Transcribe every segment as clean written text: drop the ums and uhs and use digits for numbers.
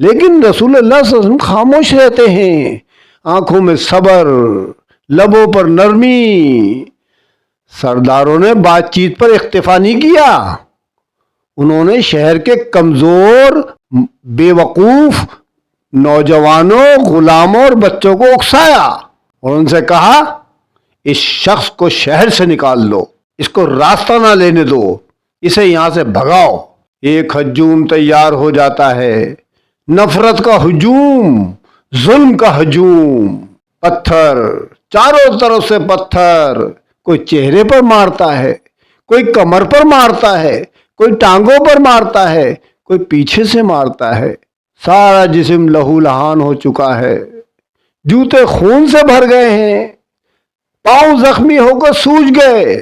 لیکن رسول اللہ صلی اللہ علیہ وسلم خاموش رہتے ہیں، آنکھوں میں صبر، لبوں پر نرمی۔ سرداروں نے بات چیت پر اکتفا نہیں کیا، انہوں نے شہر کے کمزور، بے وقوف نوجوانوں، غلاموں اور بچوں کو اکسایا اور ان سے کہا اس شخص کو شہر سے نکال دو، اس کو راستہ نہ لینے دو، اسے یہاں سے بھگاؤ۔ ایک ہجوم تیار ہو جاتا ہے، نفرت کا ہجوم، ظلم کا ہجوم، پتھر، چاروں طرف سے پتھر، کوئی چہرے پر مارتا ہے، کوئی کمر پر مارتا ہے، کوئی ٹانگوں پر مارتا ہے، کوئی پیچھے سے مارتا ہے۔ سارا جسم لہو لہان ہو چکا ہے، جوتے خون سے بھر گئے ہیں، پاؤں زخمی ہو کر سوج گئے۔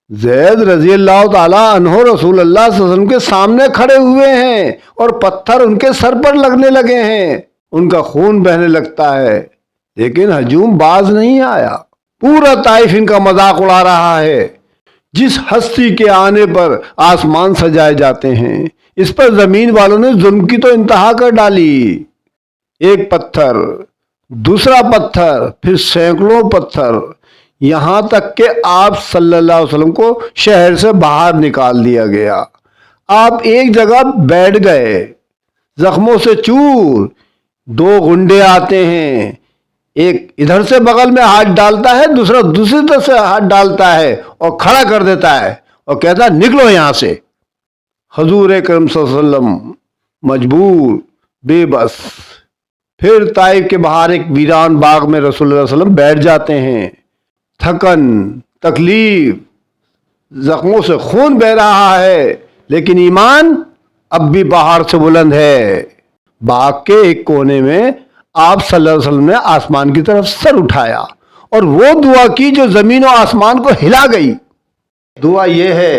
زید رضی اللہ تعالی عنہ رسول اللہ صلی اللہ علیہ وسلم کے سامنے کھڑے ہوئے ہیں اور پتھر ان کے سر پر لگنے لگے ہیں، ان کا خون بہنے لگتا ہے، لیکن ہجوم باز نہیں آیا۔ پورا طائف ان کا مذاق اڑا رہا ہے۔ جس ہستی کے آنے پر آسمان سجائے جاتے ہیں، اس پر زمین والوں نے ظلم کی تو انتہا کر ڈالی۔ ایک پتھر، دوسرا پتھر، پھر سینکڑوں پتھر، یہاں تک کہ آپ صلی اللہ علیہ وسلم کو شہر سے باہر نکال دیا گیا۔ آپ ایک جگہ بیٹھ گئے، زخموں سے چور۔ دو غنڈے آتے ہیں، ایک ادھر سے بغل میں ہاتھ ڈالتا ہے، دوسرا دوسری طرف سے ہاتھ ڈالتا ہے اور کھڑا کر دیتا ہے اور کہتا ہے نکلو یہاں سے۔ حضور اکرم صلی اللہ علیہ وسلم مجبور، بے بس۔ پھر طائف کے باہر ایک ویران باغ میں رسول اللہ صلی اللہ علیہ وسلم بیٹھ جاتے ہیں۔ تھکن، تکلیف، زخموں سے خون بہ رہا ہے، لیکن ایمان اب بھی پہاڑ سے بلند ہے۔ باغ کے ایک کونے میں آپ صلی اللہ علیہ وسلم نے آسمان کی طرف سر اٹھایا اور وہ دعا کی جو زمین و آسمان کو ہلا گئی۔ دعا یہ ہے،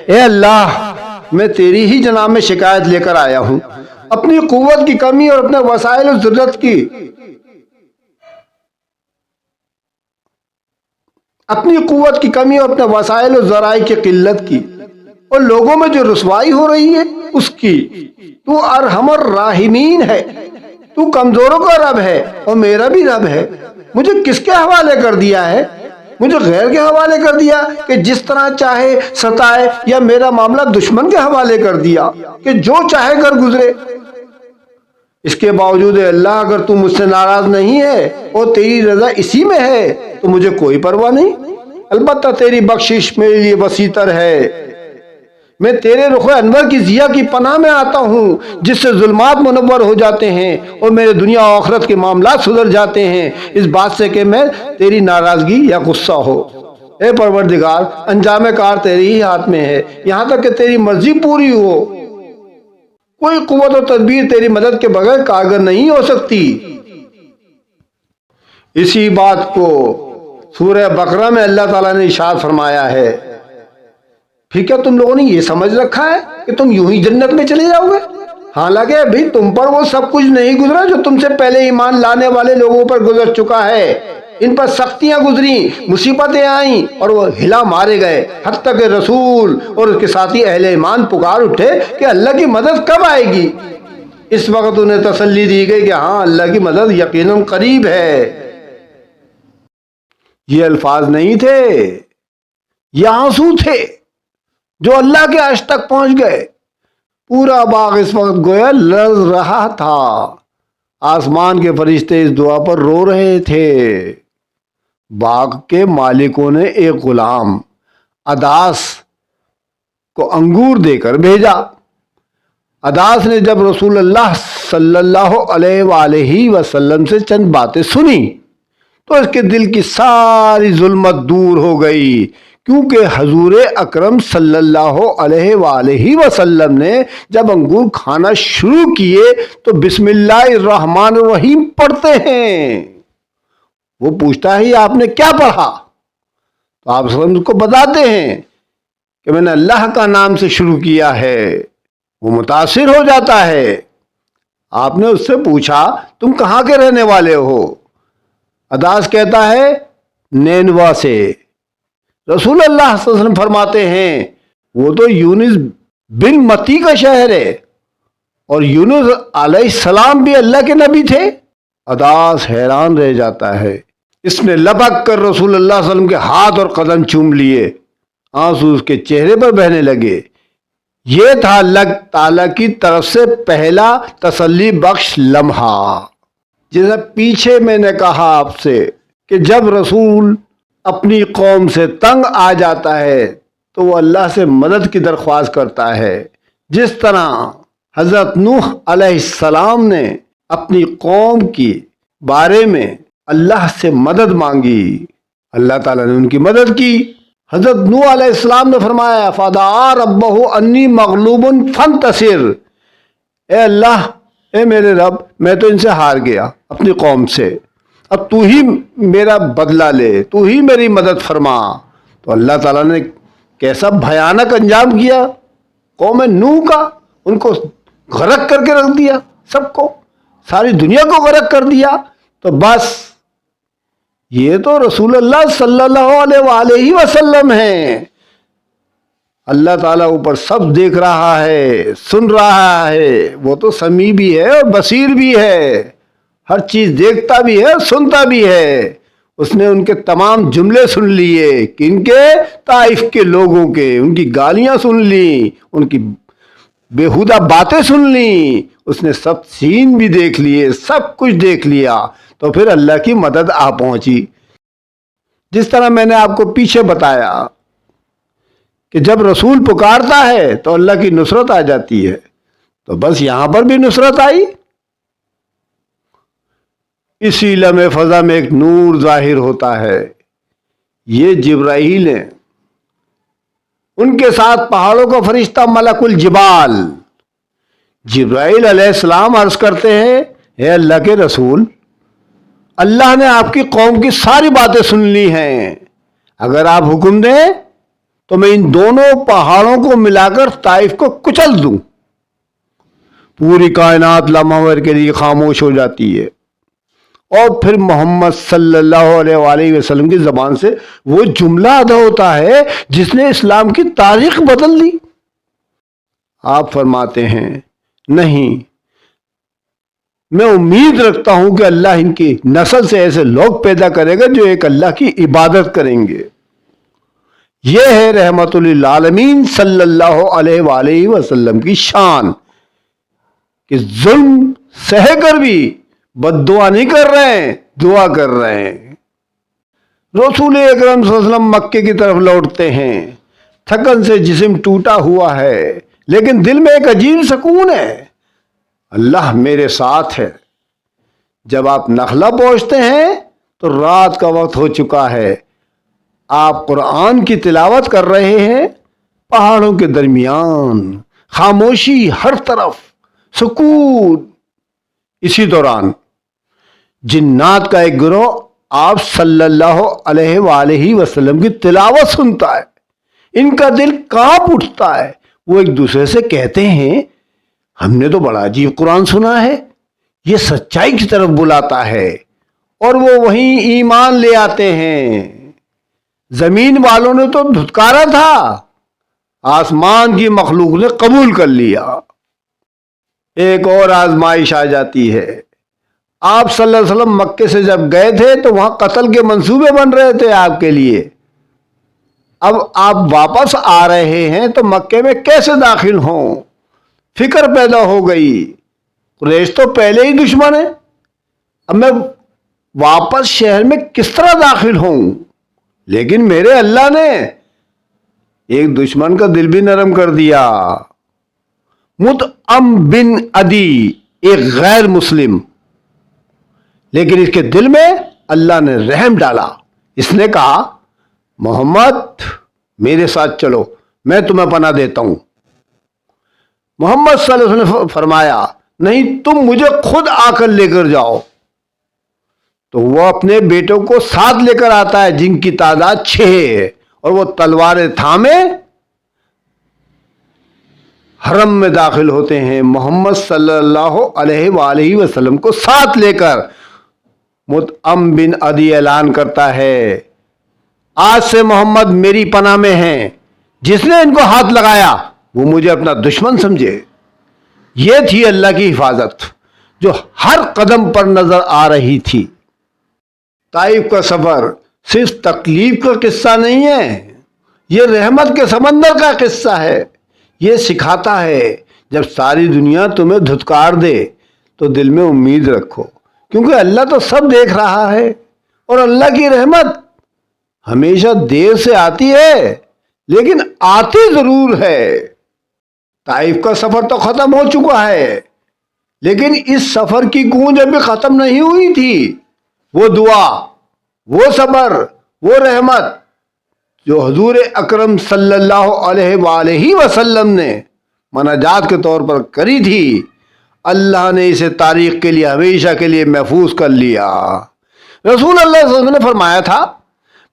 اے اللہ، میں تیری ہی جناب میں شکایت لے کر آیا ہوں، اپنی قوت کی کمی اور اپنے وسائل و ذلت کی، اپنی قوت کی کمی اور اپنے وسائل و ذرائع کی قلت کی، اور لوگوں میں جو رسوائی ہو رہی ہے اس کی۔ تو ارحم الراحمین ہے، تو کمزوروں کا رب ہے اور میرا بھی رب ہے۔ مجھے کس کے حوالے کر دیا ہے؟ مجھے غیر کے حوالے کر دیا کہ جس طرح چاہے ستائے، یا میرا معاملہ دشمن کے حوالے کر دیا کہ جو چاہے کر گزرے۔ اس کے باوجود اے اللہ، اگر تو مجھ سے ناراض نہیں ہے اور تیری رضا اسی میں ہے تو مجھے کوئی پرواہ نہیں، البتہ تیری بخشش میرے لیے وسیع تر ہے۔ میں تیرے رخ انور کی ضیاء کی پناہ میں آتا ہوں، جس سے ظلمات منور ہو جاتے ہیں اور میرے دنیا و آخرت کے معاملات سدھر جاتے ہیں، اس بات سے کہ میں تیری ناراضگی یا غصہ ہو۔ اے پروردگار، انجام کار تیرے ہی ہاتھ میں ہے، یہاں تک کہ تیری مرضی پوری ہو۔ کوئی قوت و تدبیر تیری مدد کے بغیر کارگر نہیں ہو سکتی۔ اسی بات کو سورہ بقرہ میں اللہ تعالیٰ نے ارشاد فرمایا ہے۔ پھر کیا تم لوگوں نے یہ سمجھ رکھا ہے کہ تم یوں ہی جنت میں چلے جاؤ گے؟ حالانکہ ابھی تم پر وہ سب کچھ نہیں گزرا جو تم سے پہلے ایمان لانے والے لوگوں پر گزر چکا ہے۔ ان پر سختیاں گزری، مصیبتیں آئیں اور وہ ہلا مارے گئے، حتیٰ کہ رسول اور اس کے ساتھی اہل ایمان پکار اٹھے کہ اللہ کی مدد کب آئے گی۔ اس وقت انہیں تسلی دی گئی کہ ہاں، اللہ کی مدد یقیناً قریب ہے۔ یہ الفاظ نہیں تھے، یہ آنسو تھے جو اللہ کے عرش تک پہنچ گئے۔ پورا باغ اس وقت گویا لرز رہا تھا۔ آسمان کے فرشتے اس دعا پر رو رہے تھے۔ باغ کے مالکوں نے ایک غلام اداس کو انگور دے کر بھیجا۔ اداس نے جب رسول اللہ صلی اللہ علیہ وآلہ وسلم سے چند باتیں سنی تو اس کے دل کی ساری ظلمت دور ہو گئی، کیونکہ حضور اکرم صلی اللہ علیہ وآلہ وسلم نے جب انگور کھانا شروع کیے تو بسم اللہ الرحمن الرحیم پڑھتے ہیں۔ وہ پوچھتا ہے آپ نے کیا پڑھا؟ تو آپ اس کو بتاتے ہیں کہ میں نے اللہ کا نام سے شروع کیا ہے۔ وہ متاثر ہو جاتا ہے۔ آپ نے اس سے پوچھا تم کہاں کے رہنے والے ہو؟ اداس کہتا ہے نینوا سے۔ رسول اللہ صلی اللہ علیہ وسلم فرماتے ہیں وہ تو یونس بن متی کا شہر ہے اور یونس علیہ السلام بھی اللہ کے نبی تھے؟ عداس حیران رہ جاتا ہے۔ اس نے لپک کر رسول اللہ صلی اللہ علیہ وسلم کے ہاتھ اور قدم چوم لیے، آنسو اس کے چہرے پر بہنے لگے۔ یہ تھا اللہ تعالیٰ کی طرف سے پہلا تسلی بخش لمحہ۔ جیسا پیچھے میں نے کہا آپ سے کہ جب رسول اپنی قوم سے تنگ آ جاتا ہے تو وہ اللہ سے مدد کی درخواست کرتا ہے، جس طرح حضرت نوح علیہ السلام نے اپنی قوم کی بارے میں اللہ سے مدد مانگی، اللہ تعالیٰ نے ان کی مدد کی۔ حضرت نوح علیہ السلام نے فرمایا فَدَعَا رَبَّهُ أَنِّي مَغْلُوبٌ فَانْتَصِرْ، اے اللہ، اے میرے رب، میں تو ان سے ہار گیا اپنی قوم سے، اب تو ہی میرا بدلہ لے، تو ہی میری مدد فرما۔ تو اللہ تعالیٰ نے کیسا بھیانک انجام کیا قوم نوح کا، ان کو غرق کر کے رکھ دیا، سب کو، ساری دنیا کو غرق کر دیا۔ تو بس یہ تو رسول اللہ صلی اللہ علیہ وآلہ وسلم ہیں۔ اللہ تعالیٰ اوپر سب دیکھ رہا ہے، سن رہا ہے، وہ تو سمیع بھی ہے اور بصیر بھی ہے، ہر چیز دیکھتا بھی ہے اور سنتا بھی ہے۔ اس نے ان کے تمام جملے سن لیے، کہ ان کے طائف کے لوگوں کے، ان کی گالیاں سن لی، ان کی بےہودہ باتیں سن لی، اس نے سب سین بھی دیکھ لیے، سب کچھ دیکھ لیا۔ تو پھر اللہ کی مدد آ پہنچی۔ جس طرح میں نے آپ کو پیچھے بتایا کہ جب رسول پکارتا ہے تو اللہ کی نصرت آ جاتی ہے، تو بس یہاں پر بھی نصرت آئی۔ اسی لمحے فضا میں ایک نور ظاہر ہوتا ہے، یہ جبرائیل ہیں، ان کے ساتھ پہاڑوں کا فرشتہ ملک الجبال۔ جبرائیل علیہ السلام عرض کرتے ہیں اے اللہ کے رسول، اللہ نے آپ کی قوم کی ساری باتیں سن لی ہیں، اگر آپ حکم دیں تو میں ان دونوں پہاڑوں کو ملا کر طائف کو کچل دوں۔ پوری کائنات لمحہ بھر کے لیے خاموش ہو جاتی ہے، اور پھر محمد صلی اللہ علیہ وآلہ وسلم کی زبان سے وہ جملہ ادا ہوتا ہے جس نے اسلام کی تاریخ بدل دی۔ آپ فرماتے ہیں نہیں، میں امید رکھتا ہوں کہ اللہ ان کی نسل سے ایسے لوگ پیدا کرے گا جو ایک اللہ کی عبادت کریں گے۔ یہ ہے رحمت للعالمین صلی اللہ علیہ وآلہ وسلم کی شان، کہ ظلم سہ کر بھی بد دعا نہیں کر رہے ہیں، دعا کر رہے ہیں۔ رسول اکرم صلی اللہ علیہ وسلم مکے کی طرف لوٹتے ہیں، تھکن سے جسم ٹوٹا ہوا ہے، لیکن دل میں ایک عجیب سکون ہے، اللہ میرے ساتھ ہے۔ جب آپ نخلا پہنچتے ہیں تو رات کا وقت ہو چکا ہے، آپ قرآن کی تلاوت کر رہے ہیں، پہاڑوں کے درمیان خاموشی، ہر طرف سکون۔ اسی دوران جنات کا ایک گروہ آپ صلی اللہ علیہ وآلہ وسلم کی تلاوت سنتا ہے، ان کا دل کانپ اٹھتا ہے، وہ ایک دوسرے سے کہتے ہیں ہم نے تو بڑا عجیب قرآن سنا ہے، یہ سچائی کی طرف بلاتا ہے، اور وہ وہیں ایمان لے آتے ہیں۔ زمین والوں نے تو دھتکارا تھا، آسمان کی مخلوق نے قبول کر لیا۔ ایک اور آزمائش آ جاتی ہے۔ آپ صلی اللہ علیہ وسلم مکے سے جب گئے تھے تو وہاں قتل کے منصوبے بن رہے تھے آپ کے لیے، اب آپ واپس آ رہے ہیں تو مکے میں کیسے داخل ہوں؟ فکر پیدا ہو گئی، قریش تو پہلے ہی دشمن ہے، اب میں واپس شہر میں کس طرح داخل ہوں؟ لیکن میرے اللہ نے ایک دشمن کا دل بھی نرم کر دیا، مطعم بن عدی، ایک غیر مسلم، لیکن اس کے دل میں اللہ نے رحم ڈالا۔ اس نے کہا محمد میرے ساتھ چلو، میں تمہیں پناہ دیتا ہوں۔ محمد صلی اللہ علیہ وسلم نے فرمایا نہیں، تم مجھے خود آ کر لے کر جاؤ۔ تو وہ اپنے بیٹوں کو ساتھ لے کر آتا ہے جن کی تعداد 6 ہے، اور وہ تلواریں تھامے حرم میں داخل ہوتے ہیں، محمد صلی اللہ علیہ وآلہ وسلم کو ساتھ لے کر۔ مطعم بن عدی اعلان کرتا ہے آج سے محمد میری پناہ میں ہیں، جس نے ان کو ہاتھ لگایا وہ مجھے اپنا دشمن سمجھے۔ یہ تھی اللہ کی حفاظت جو ہر قدم پر نظر آ رہی تھی۔ طائف کا سفر صرف تکلیف کا قصہ نہیں ہے، یہ رحمت کے سمندر کا قصہ ہے۔ یہ سکھاتا ہے جب ساری دنیا تمہیں دھتکار دے تو دل میں امید رکھو، کیونکہ اللہ تو سب دیکھ رہا ہے، اور اللہ کی رحمت ہمیشہ دیر سے آتی ہے لیکن آتی ضرور ہے۔ طائف کا سفر تو ختم ہو چکا ہے، لیکن اس سفر کی گونج ابھی ختم نہیں ہوئی تھی۔ وہ دعا، وہ صبر، وہ رحمت جو حضور اکرم صلی اللہ علیہ وآلہ وسلم نے مناجات کے طور پر کری تھی، اللہ نے اسے تاریخ کے لیے ہمیشہ کے لیے محفوظ کر لیا۔ رسول اللہ صلی اللہ علیہ وسلم نے فرمایا تھا،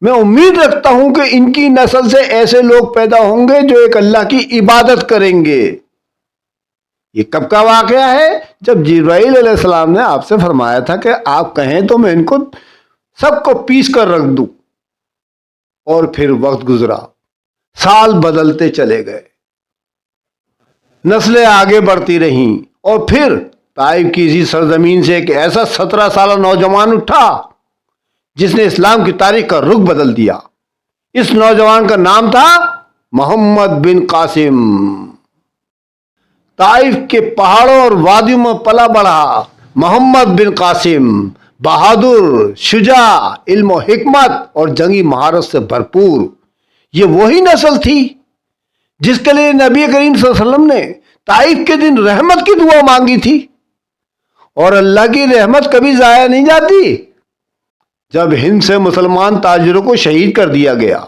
میں امید رکھتا ہوں کہ ان کی نسل سے ایسے لوگ پیدا ہوں گے جو ایک اللہ کی عبادت کریں گے۔ یہ کب کا واقعہ ہے؟ جب جبرائیل علیہ السلام نے آپ سے فرمایا تھا کہ آپ کہیں تو میں ان کو سب کو پیس کر رکھ دوں، اور پھر وقت گزرا، سال بدلتے چلے گئے، نسلیں آگے بڑھتی رہیں، اور پھر طائف کی اسی سرزمین سے ایک ایسا 17 سالہ نوجوان اٹھا جس نے اسلام کی تاریخ کا رخ بدل دیا۔ اس نوجوان کا نام تھا محمد بن قاسم۔ طائف کے پہاڑوں اور وادیوں میں پلا بڑھا محمد بن قاسم بہادر، شجاع، علم و حکمت اور جنگی مہارت سے بھرپور۔ یہ وہی نسل تھی جس کے لیے نبی کریم صلی اللہ علیہ وسلم نے طائف کے دن رحمت کی دعا مانگی تھی، اور اللہ کی رحمت کبھی ضائع نہیں جاتی۔ جب ہند سے مسلمان تاجروں کو شہید کر دیا گیا،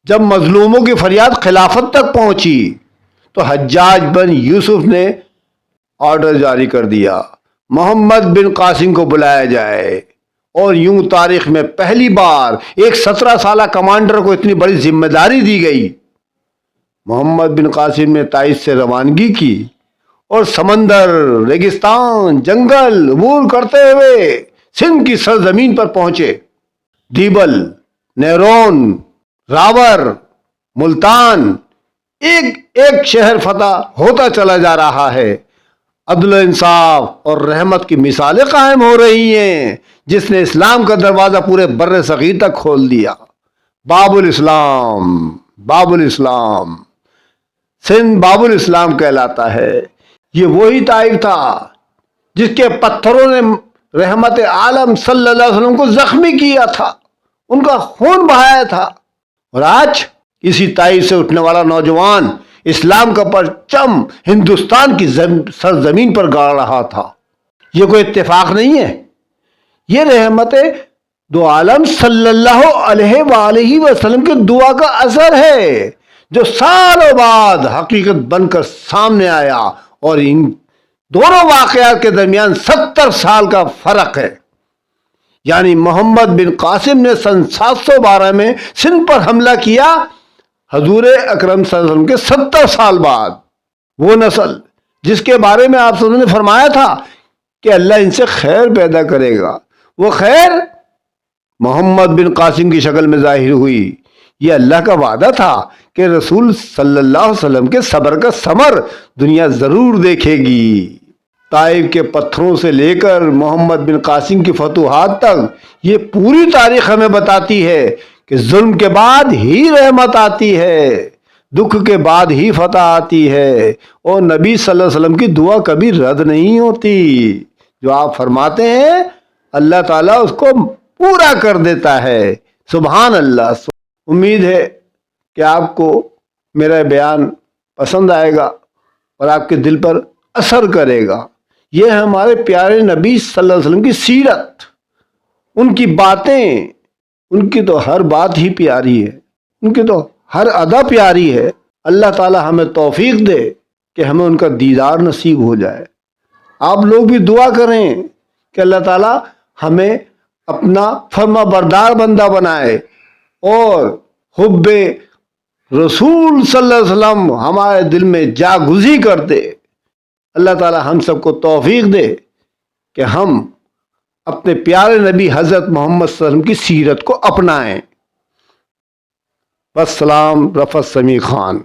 جب مظلوموں کی فریاد خلافت تک پہنچی، تو حجاج بن یوسف نے آرڈر جاری کر دیا، محمد بن قاسم کو بلایا جائے، اور یوں تاریخ میں پہلی بار ایک 17 سالہ کمانڈر کو اتنی بڑی ذمہ داری دی گئی۔ محمد بن قاسم نے طائف سے روانگی کی، اور سمندر، ریگستان، جنگل عبور کرتے ہوئے سندھ کی سرزمین پر پہنچے۔ دیبل، نیرون، راور، ملتان، ایک ایک شہر فتح ہوتا چلا جا رہا ہے۔ عدل و انصاف اور رحمت کی مثالیں قائم ہو رہی ہیں، جس نے اسلام کا دروازہ پورے بر صغیر تک کھول دیا۔ باب الاسلام، باب الاسلام، سندھ باب الاسلام کہلاتا ہے۔ یہ وہی طائف تھا جس کے پتھروں نے رحمت عالم صلی اللہ علیہ وسلم کو زخمی کیا تھا، ان کا خون بہایا تھا، اور آج اسی طائف سے اٹھنے والا نوجوان اسلام کا پرچم ہندوستان کی سرزمین پر گاڑ رہا تھا۔ یہ کوئی اتفاق نہیں ہے، یہ رحمت دو عالم صلی اللہ علیہ وآلہ وسلم کی دعا کا اثر ہے، جو سالوں بعد حقیقت بن کر سامنے آیا، اور ان دونوں واقعات کے درمیان 70 سال کا فرق ہے۔ یعنی محمد بن قاسم نے سن 712 میں سندھ پر حملہ کیا، حضور اکرم صلی اللہ علیہ وسلم کے 70 سال بعد۔ وہ نسل جس کے بارے میں آپ نے فرمایا تھا کہ اللہ ان سے خیر پیدا کرے گا، وہ خیر محمد بن قاسم کی شکل میں ظاہر ہوئی۔ یہ اللہ کا وعدہ تھا کہ رسول صلی اللہ علیہ وسلم کے صبر کا ثمر دنیا ضرور دیکھے گی۔ طائف کے پتھروں سے لے کر محمد بن قاسم کی فتوحات تک یہ پوری تاریخ ہمیں بتاتی ہے کہ ظلم کے بعد ہی رحمت آتی ہے، دکھ کے بعد ہی فتح آتی ہے، اور نبی صلی اللہ علیہ وسلم کی دعا کبھی رد نہیں ہوتی۔ جو آپ فرماتے ہیں اللہ تعالیٰ اس کو پورا کر دیتا ہے۔ سبحان اللہ۔ امید ہے کہ آپ کو میرا بیان پسند آئے گا اور آپ کے دل پر اثر کرے گا۔ یہ ہے ہمارے پیارے نبی صلی اللہ علیہ وسلم کی سیرت، ان کی باتیں، ان کی تو ہر بات ہی پیاری ہے، ان کی تو ہر ادا پیاری ہے۔ اللہ تعالی ہمیں توفیق دے کہ ہمیں ان کا دیدار نصیب ہو جائے۔ آپ لوگ بھی دعا کریں کہ اللہ تعالی ہمیں اپنا فرما بردار بندہ بنائے، اور حب رسول صلی اللہ علیہ وسلم ہمارے دل میں جاگزی کر دے۔ اللہ تعالی ہم سب کو توفیق دے کہ ہم اپنے پیارے نبی حضرت محمد صلی اللہ علیہ وسلم کی سیرت کو اپنائیں۔ والسلام، رفعت سمیع خان۔